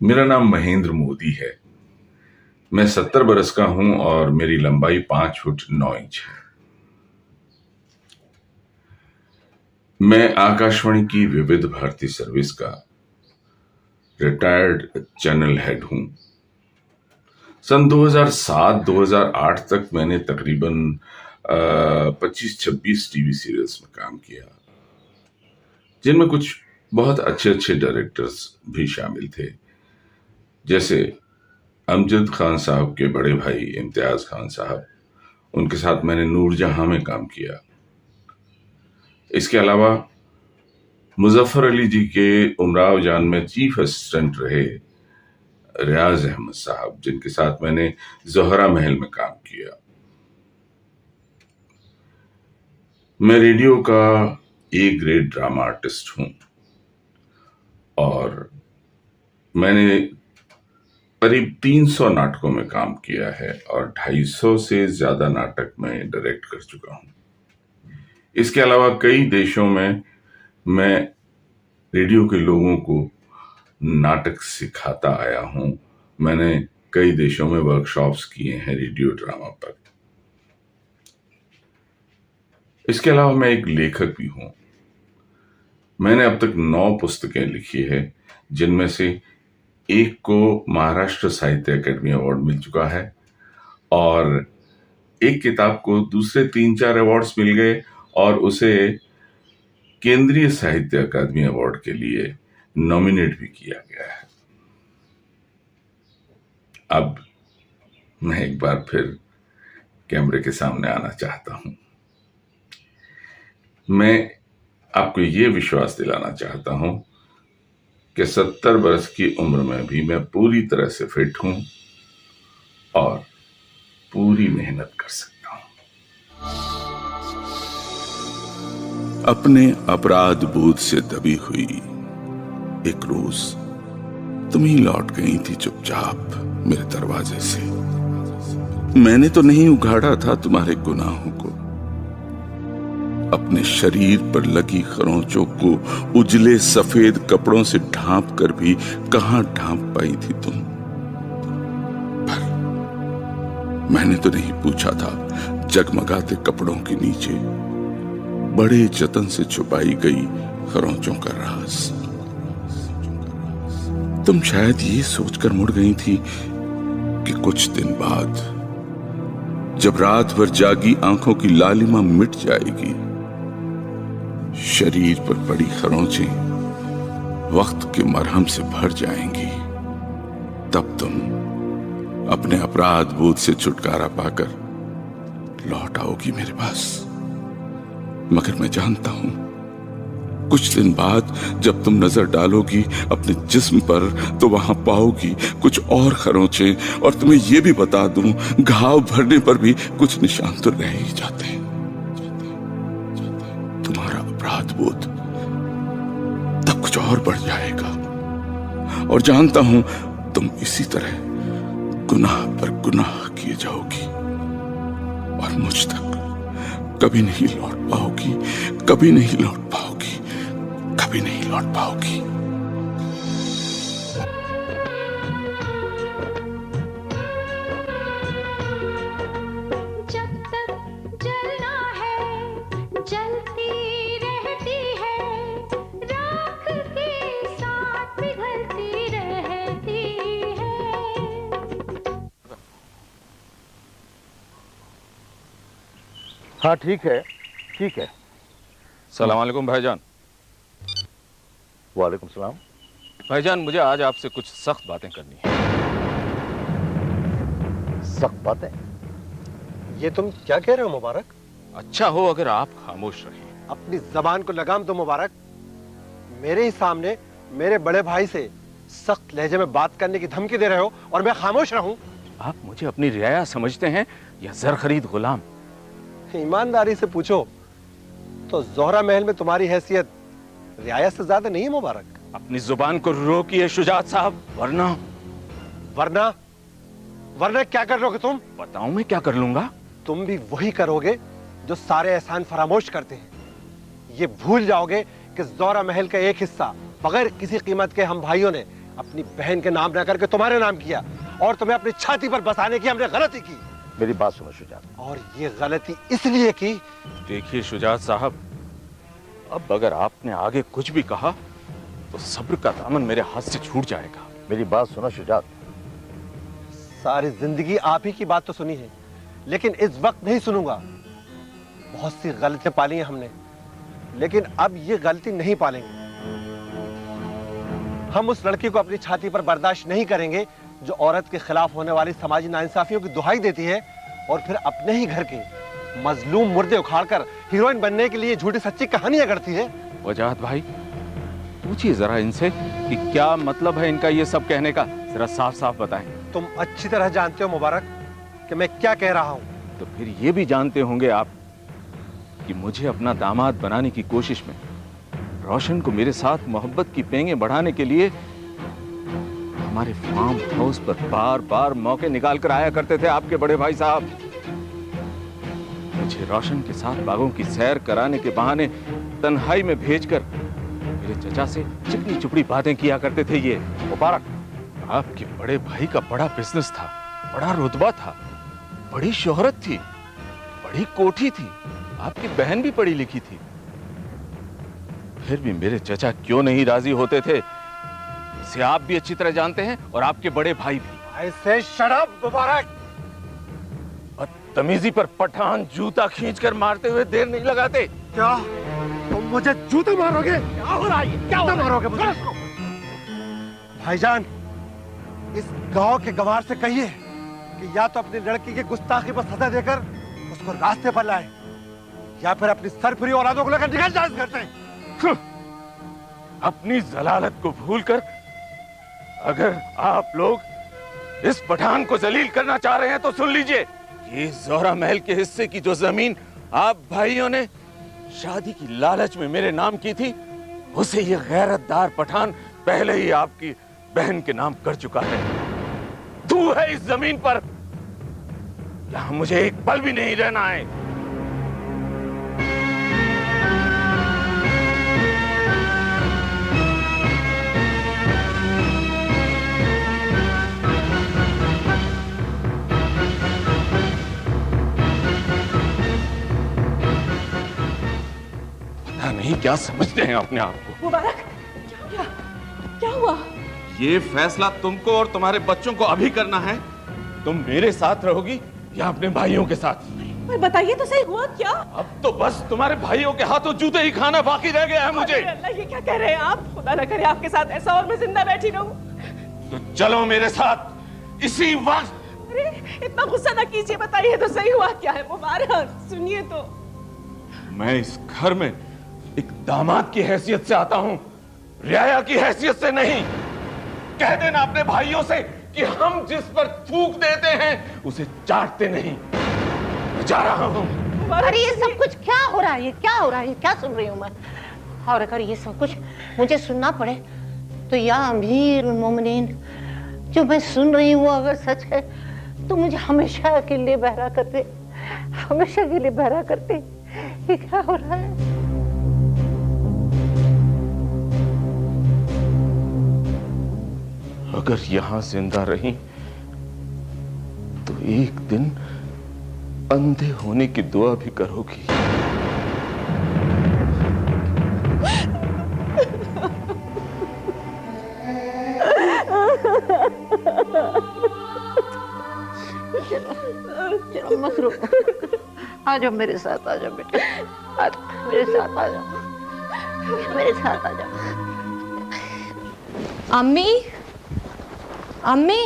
मेरा नाम महेंद्र मोदी है। मैं 70 बरस का हूं और मेरी लंबाई 5 फुट 9 इंच है। मैं आकाशवाणी की विविध भारती सर्विस का रिटायर्ड चैनल हेड हूं। सन 2007-2008 तक मैंने तकरीबन 25-26 टीवी सीरियल्स में काम किया, जिनमें कुछ बहुत अच्छे अच्छे डायरेक्टर्स भी शामिल थे, जैसे अमजद खान साहब के बड़े भाई इम्तियाज खान साहब। उनके साथ मैंने नूरजहां में काम किया। इसके अलावा मुजफ्फर अली जी के उमराव जान में चीफ असिस्टेंट रहे रियाज अहमद साहब, जिनके साथ मैंने जोहरा महल में काम किया। मैं रेडियो का ए ग्रेड ड्रामा आर्टिस्ट हूं और मैंने करीब 300 नाटकों में काम किया है और 250 से ज्यादा नाटक में डायरेक्ट कर चुका हूं। इसके अलावा कई देशों में मैं रेडियो के लोगों को नाटक सिखाता आया हूं। मैंने कई देशों में वर्कशॉप्स किए हैं रेडियो ड्रामा पर। इसके अलावा मैं एक लेखक भी हूं। मैंने अब तक 9 पुस्तकें लिखी है, जिनमें से एक को महाराष्ट्र साहित्य अकेडमी अवार्ड मिल चुका है और एक किताब को दूसरे 3-4 अवार्ड्स मिल गए और उसे केंद्रीय साहित्य अकादमी अवार्ड के लिए नॉमिनेट भी किया गया है। अब मैं एक बार फिर कैमरे के सामने आना चाहता हूं। मैं आपको ये विश्वास दिलाना चाहता हूं कि 70 बरस की उम्र में भी मैं पूरी तरह से फिट हूं और पूरी मेहनत कर सकता हूं। अपने अपराध बोध से दबी हुई एक रोज तुम ही लौट गई थी चुपचाप मेरे दरवाजे से। मैंने तो नहीं उघाड़ा था तुम्हारे गुनाहों को, अपने शरीर पर लगी खरोंचों को उजले सफेद कपड़ों से ढांप कर भी कहां ढांप पाई थी तुम। पर मैंने तो नहीं पूछा था जगमगाते कपड़ों के नीचे बड़े जतन से छुपाई गई खरोंचों का राज। तुम शायद ये सोचकर मुड़ गई थी कि कुछ दिन बाद जब रात भर जागी आंखों की लालिमा मिट जाएगी, शरीर पर पड़ी खरोंचें वक्त के मरहम से भर जाएंगी, तब तुम अपने अपराध बोध से छुटकारा पाकर लौट आओगी मेरे पास। मगर मैं जानता हूं कुछ दिन बाद जब तुम नजर डालोगी अपने जिस्म पर तो वहां पाओगी कुछ और खरोंचे, और तुम्हें यह भी बता दूं घाव भरने पर भी कुछ निशान तो रह ही जाते हैं। तुम्हारा अपराध बोध तब कुछ और बढ़ जाएगा और जानता हूं तुम इसी तरह गुनाह पर गुनाह किए जाओगी और मुझ तक कभी नहीं लौट पाओगी, कभी नहीं लौट पाओगी, कभी नहीं लौट पाओगी। जब तक जलना है जलती रहती है, राख के साथ पिघलती रहती है। हाँ ठीक है, ठीक है। सलाम वालेकुम भाईजान। वालेकुम सलाम। भाईजान मुझे आज आपसे कुछ सख्त बातें करनी है। सख्त बातें? ये तुम क्या कह रहे हो मुबारक? अच्छा हो अगर आप खामोश रहें। अपनी जबान को लगाम दो मुबारक। मेरे ही सामने मेरे बड़े भाई से सख्त लहजे में बात करने की धमकी दे रहे हो और मैं खामोश रहूं? आप मुझे अपनी रियाया समझते हैं या जर खरीद गुलाम? ईमानदारी से पूछो तो जोहरा महल में तुम्हारी हैसियत रियाया से ज्यादा नहीं है मुबारक। अपनी जुबान को रोकिए शुजात साहब, वरना वरना वरना क्या कर लोगे तुम? बताऊं मैं क्या कर लूंगा? तुम भी वही करोगे जो सारे एहसान फरामोश करते हैं। ये भूल जाओगे कि जोहरा महल का एक हिस्सा बगैर किसी कीमत के हम भाइयों ने अपनी बहन के नाम न करके तुम्हारे नाम किया और तुम्हें अपनी छाती पर बसाने की हमने गलती की। मेरी बात सुनो शुजात। और ये गलती इसलिए की। देखिए शुजात साहब, अब अगर आपने आगे कुछ भी कहा तो सब्र का दामन मेरे हाथ से छूट जाएगा। मेरी बात सुनो शुजात। सारी जिंदगी आप ही की बात तो सुनी है, लेकिन इस वक्त नहीं सुनूंगा। बहुत सी गलतियां पाली हैं हमने, लेकिन अब ये गलती नहीं पालेंगे। हम उस लड़की को अपनी छाती पर बर्दाश्त नहीं करेंगे जो औरत के खिलाफ होने वाली समाजी नाइंसाफियों की दुहाई देती है और फिर अपने ही घर के मजलूम मुर्दे उखाड़कर हीरोइन बनने के लिए झूठी सच्ची कहानियां गढ़ती है। वजाहत भाई, पूछिए जरा इनसे कि क्या मतलब है इनका ये सब कहने का, जरा साफ साफ बताएं। तुम अच्छी तरह जानते हो मुबारक कि मैं क्या कह रहा हूं। तो फिर ये भी जानते होंगे आप कि मुझे अपना दामाद बनाने की कोशिश में रोशन को मेरे साथ मोहब्बत की पेंगे बढ़ाने के लिए हमारे फार्म हाउस पर बार बार मौके निकाल कर आया करते थे आपके बड़े भाई साहब। मुझे रोशन के साथ बागों की सैर कराने के बहाने तन्हाई में भेजकर मेरे चचा से चिकनी चुपड़ी बातें किया करते थे। ये मुबारक, आपके बड़े भाई का बड़ा बिजनेस था, बड़ा रुतबा था, बड़ी शोहरत थी, बड़ी कोठी थी, आपकी बहन भी पढ़ी लिखी थी। फिर भी मेरे चचा क्यों नहीं राजी होते थे, इसे आप भी अच्छी तरह जानते हैं और आपके बड़े भाई भी। ऐसे शराब मुबारक। बदतमीजी पर पठान जूता खींचकर मारते हुए देर नहीं लगाते। क्या तुम मुझे जूते मारोगे? क्या हो रहा है? क्या मारोगे मुझे? भाईजान, इस गांव के गवार से कहिए कि या तो अपनी लड़की की गुस्ताखी पर सजा देकर उसको रास्ते पर लाए, या फिर अपनी सरफरी औलादों को लेकर निकल जाए इस घर से। अपनी जलालत को भूलकर अगर आप लोग इस पठान को जलील करना चाह रहे हैं तो सुन लीजिए, ये जोहरा महल के हिस्से की जो जमीन आप भाइयों ने शादी की लालच में मेरे नाम की थी, उसे ये गैरतदार पठान पहले ही आपकी बहन के नाम कर चुका है। तू है इस जमीन पर, यहां मुझे एक पल भी नहीं रहना है। नहीं, क्या समझते हैं अपने आप को? मुबारक, क्या क्या हुआ? ये फैसला तुमको और तुम्हारे बच्चों को अभी करना है। तुम मेरे साथ रहोगी या अपने भाइयों के साथ? पर बताइए तो सही, हुआ क्या? अब तो बस तुम्हारे भाइयों के हाथों जूते ही खाना बाकी रह गया है मुझे। अरे अल्लाह, ये क्या कह रहे हैं आप? खुदा न करे आपके साथ ऐसा और मैं जिंदा बैठी रहूं। तो चलो मेरे साथ इसी वक्त। अरे इतना गुस्सा ना कीजिए, बताइए तो सही, हुआ क्या है? मुबारक, सुनिए तो। मैं इस घर में एक दामाद की हैसियत से आता हूं, रियाया की हैसियत से नहीं। कह देना अपने भाइयों से कि हम जिस पर थूक देते हैं उसे चाटते नहीं। मैं जा रहा हूं। अरे ये सब कुछ क्या हो रहा है? ये क्या हो रहा है? ये क्या सुन रही हूँ मैं? और अगर ये सब कुछ मुझे सुनना पड़े तो या अमीर उल मोमिनीन, जो मैं सुन रही हूँ अगर सच है तो मुझे हमेशा के लिए बहरा कर दे, हमेशा के लिए बहरा कर दे। ये क्या हो रहा है? अगर यहां जिंदा रही तो एक दिन अंधे होने की दुआ भी करोगी। चलो मत रो, आ जाओ मेरे साथ, आ जाओ बेटा, आ जाओ मेरे साथ, आ जाओ मेरे साथ, आ जाओ। अम्मी, अम्मी।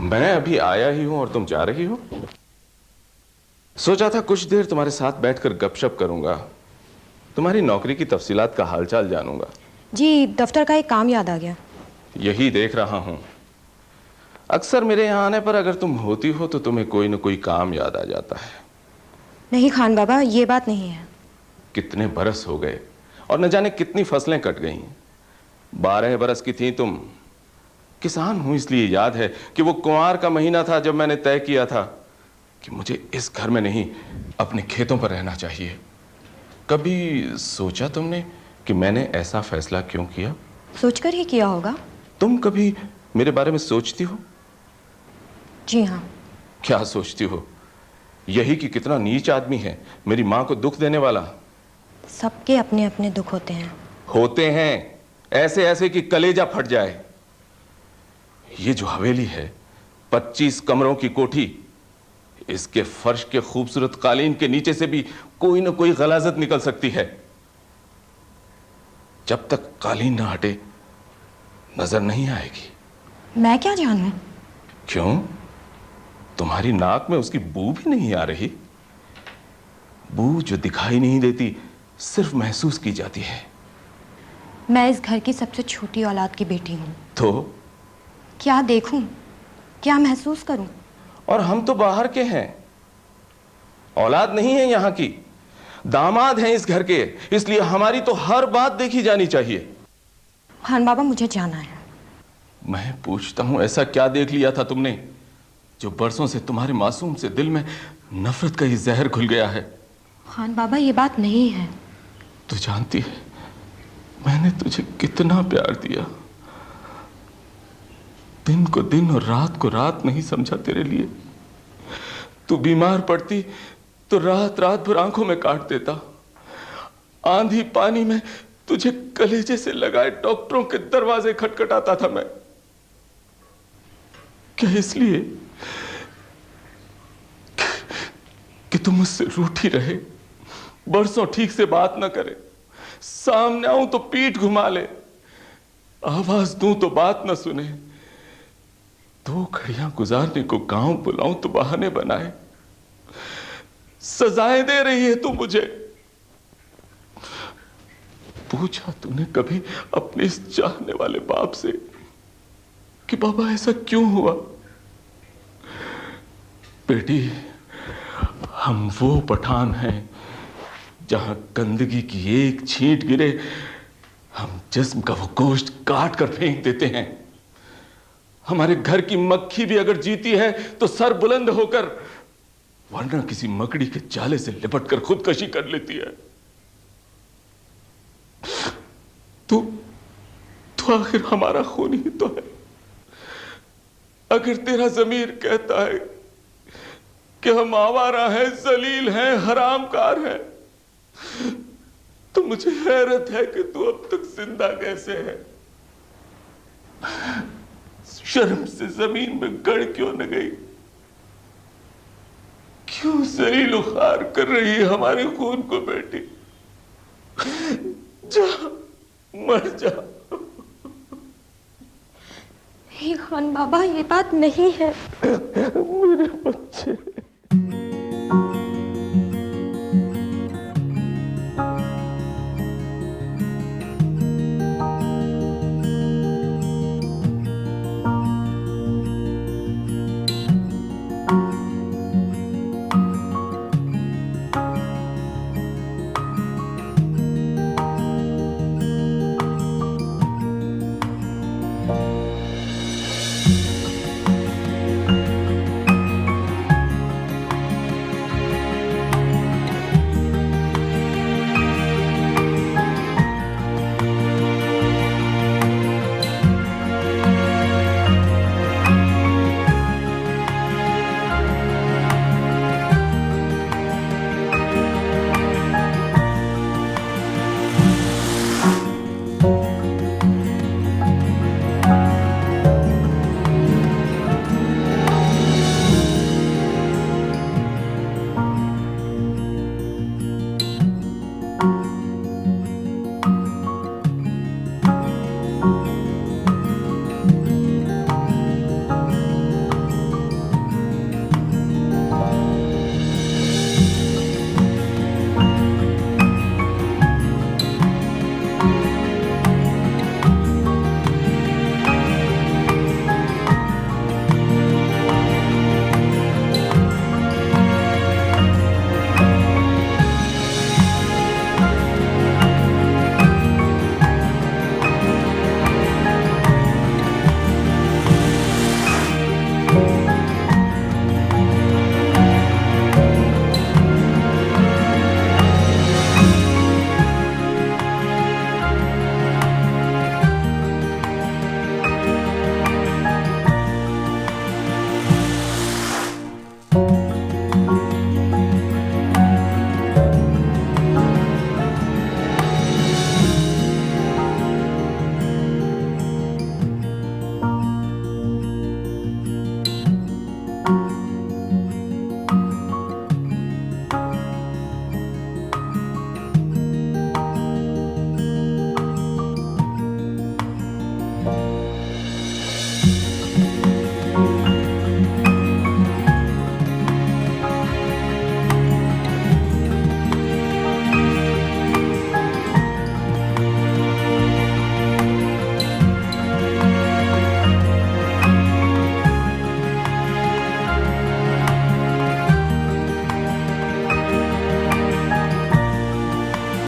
मैं अभी आया ही हूं और तुम जा रही हो? सोचा था कुछ देर तुम्हारे साथ बैठकर गपशप करूंगा, तुम्हारी नौकरी की तफसीलात का हालचाल जानूंगा। जी, दफ्तर का एक काम याद आ गया। यही देख रहा हूं, अक्सर मेरे यहां आने पर अगर तुम होती हो तो तुम्हें कोई ना कोई काम याद आ जाता है। नहीं खान बाबा, ये बात नहीं है। कितने बरस हो गए और न जाने कितनी फसलें कट गई। 12 बरस की थी तुम। किसान हूं इसलिए याद है कि वो कुंवार का महीना था जब मैंने तय किया था कि मुझे इस घर में नहीं अपने खेतों पर रहना चाहिए। कभी सोचा तुमने कि मैंने ऐसा फैसला क्यों किया? सोचकर ही किया होगा। तुम कभी मेरे बारे में सोचती हो? जी हाँ। क्या सोचती हो? यही कि कितना नीच आदमी है, मेरी माँ को दुख देने वाला। सबके अपने अपने दुख होते हैं। होते हैं, ऐसे ऐसे कि कलेजा फट जाए। ये जो हवेली है, 25 कमरों की कोठी, इसके फर्श के खूबसूरत कालीन के नीचे से भी कोई ना कोई गलाजत निकल सकती है। जब तक कालीन ना हटे नजर नहीं आएगी। मैं क्या जानूं? क्यों? तुम्हारी नाक में उसकी बू भी नहीं आ रही? बू जो दिखाई नहीं देती, सिर्फ महसूस की जाती है। मैं इस घर की सबसे छोटी औलाद की बेटी हूँ। तो क्या देखूं, क्या महसूस करूं? और हम तो बाहर के हैं, औलाद नहीं है यहाँ की, दामाद हैं इस घर के, इसलिए हमारी तो हर बात देखी जानी चाहिए। खान बाबा, मुझे जाना है। मैं पूछता हूं, ऐसा क्या देख लिया था तुमने जो बरसों से तुम्हारे मासूम से दिल में नफरत का ये जहर घुल गया है? खान बाबा, ये बात नहीं है। तू जानती है मैंने तुझे कितना प्यार दिया, दिन को दिन और रात को रात नहीं समझा तेरे लिए। तू बीमार पड़ती तो रात रात भर आंखों में काट देता, आंधी पानी में तुझे कलेजे से लगाए डॉक्टरों के दरवाजे खटखटाता था मैं। क्या इसलिए कि तुम मुझसे रूठी रहे, बरसों ठीक से बात ना करे, सामने आऊं तो पीठ घुमा ले, आवाज दूं तो बात ना सुने, 2 घड़ियां गुजारने को गांव बुलाऊं तो बहाने बनाए। सजाएं दे रही है तू मुझे। पूछा तूने कभी अपने इस चाहने वाले बाप से कि बाबा ऐसा क्यों हुआ? बेटी, हम वो पठान हैं जहां गंदगी की एक छींट गिरे हम जिस्म का वो गोश्त काट कर फेंक देते हैं। हमारे घर की मक्खी भी अगर जीती है तो सर बुलंद होकर, वरना किसी मकड़ी के जाले से लिपट कर खुदकशी कर लेती है। तो आखिर हमारा खून ही तो है। अगर तेरा ज़मीर कहता है कि हम आवारा हैं, जलील हैं, हरामकार हैं, तो मुझे हैरत है कि तू अब तक जिंदा कैसे है। शर्म से जमीन में गड़ क्यों न गई? क्यों जलील उखार कर रही है हमारे खून को? बेटी जा, मर जा। खान बाबा, ये बात नहीं है। मेरे